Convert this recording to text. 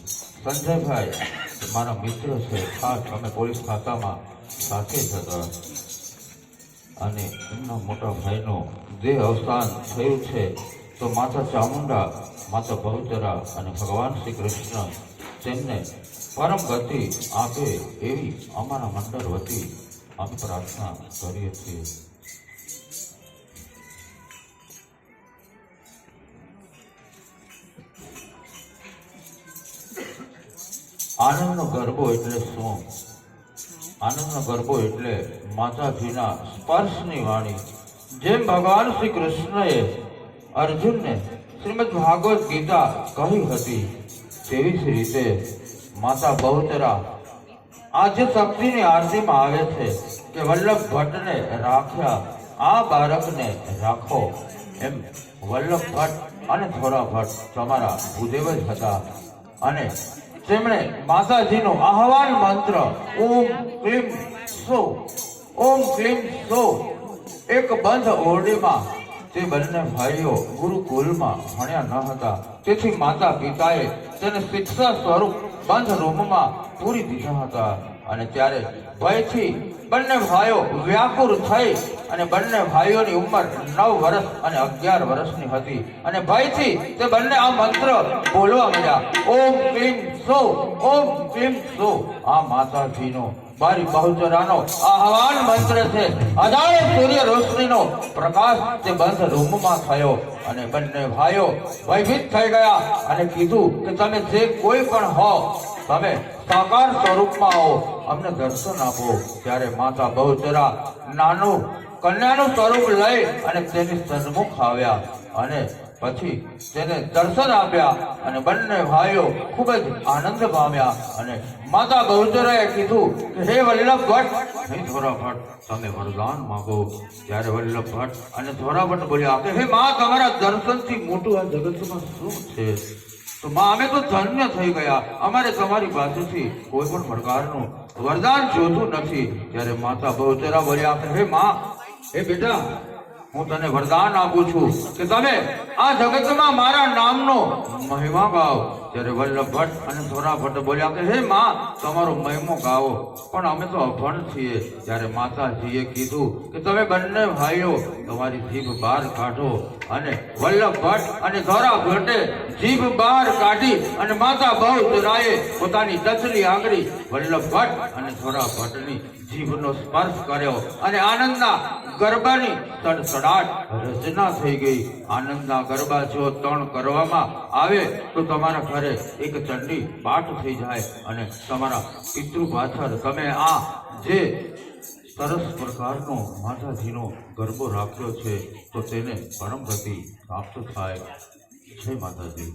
સંજયભાઈ મારા મિત્ર છે, ખાસ અમે પોલીસ ખાતામાં સાથે જ હતા અને એમના મોટા ભાઈનું દેહ અવસાન થયું છે. તો માતા ચામુંડા, માતા બહુચરા અને ભગવાન શ્રી કૃષ્ણ તેમને પરમ ગતિ આપે એવી અમારા મંડળ વતી અમે પ્રાર્થના કરીએ છીએ. આનંદનો ગરબો એટલે શું? આનંદનો ગરબો એટલે માતાજીના સ્પર્શની વાણી. જેમ ભગવાન શ્રી કૃષ્ણએ અર્જુનને શ્રીમદ ભાગવત ગીતા કહી હતી, તેવી જ રીતે માતા બહુચરા આજે શક્તિની આરતીમાં આવે છે કે વલ્લભ ભટ્ટને રાખ્યા, આ બાળકને રાખો. એમ વલ્લભ ભટ્ટ અને થોરા ભટ્ટ તમારા ભૂદેવ જ હતા અને તેમણે માતાજીનો આહવાન મંત્ર ઓમ ક્લીમ સો, ઓમ ક્લીમ સો એક બંધ ઓરડીમાં તે બંને ભાઈઓ ગુરુકુલમાં ભણ્યા ન હતા. તેથી માતા પિતાએ તેને શિક્ષા સ્વરૂપ બંધ રૂમમાં પૂરી દીધા હતા. અને ત્યારે ભયથી બંને ભાઈઓ વ્યાકુળ થઈ અને બંને ભાઈઓની ઉંમર 9 વર્ષ અને 11 વર્ષની હતી અને ભયથી તે બંને આ મંત્ર બોલવા મળ્યા, ઓમ ક્લીમ સો, ઓમ ક્લીમ સો. આ માતાજીનો મારી બહુચરાનો આહવાન મંત્ર છે. અજાણે સૂર્ય રોશનીનો પ્રકાશ તે બંધ રૂમમાં થયો અને બંને ભાઈઓ ભયભીત થઈ ગયા અને કીધું કે તમે જે કોઈ પણ હો, તમે સાકાર સ્વરૂપમાં આવો, અમને દર્શન આપો. ત્યારે માતા બહુચરા નાનું કન્યાનું સ્વરૂપ લઈ અને તેની સન્મુખ આવ્યા અને પછી તેને દર્શન આપ્યા અને બંને ભાઈઓ ખૂબ જ આનંદ પામ્યા. અને માતા બહુચરાએ કીધું કે હે વલ્લભ ભટ્ટ, હે થોરા ભટ્ટ, તમે વરદાન માંગો. ત્યારે વલ્લભ ભટ્ટ અને થોરા ભટ્ટ બોલ્યા કે હે માં, તમારા દર્શનથી મોટું આ જગતમાં શું છે? તો માં, અમે તો ધન્ય થઈ ગયા, અમારે તમારી પાસેથી કોઈ પણ પ્રકારનું વરદાન જોતું નથી. ત્યારે માતા બહુચરા બોલ્યા કે હે માં, હે બેટા, હું તને વરદાન આપું છું કે તમે આ જગતમાં મારા નામનો મહિમા ગાઓ. ત્યારે વલ્લભ ભટ્ટ અને થોરા ભટ્ટ બોલ્યા કે હે માં, તમારો મહિમો ગાઓ, પણ અમે તો અભણ છીએ. ત્યારે માતાજીએ કીધું કે તમે બંને ભાઈઓ તમારી જીભ બહાર કાઢો. અને વલ્લભ ભટ્ટ અને થોરા ભટ્ટે જીભ બહાર કાઢી અને માતા બહુચરાએ પોતાની ટચલી આંગળી વલ્લભ ભટ્ટ અને થોરા ભટ્ટની જીભનો સ્પર્શ કર્યો અને આનંદના ગરબાની તડતડાટ રચના થઈ ગઈ. આનંદના ગરબા જો 3 કરવામાં આવે તો તમારા ઘરે એક ચંડી પાઠ થઈ જાય અને તમારા પિતૃ પાછળ તમે આ જે સરસ પ્રકારનો માતાજીનો ગરબો રાખ્યો છે તો તેને પરમ ગતિ પ્રાપ્ત થાય. જય માતાજી.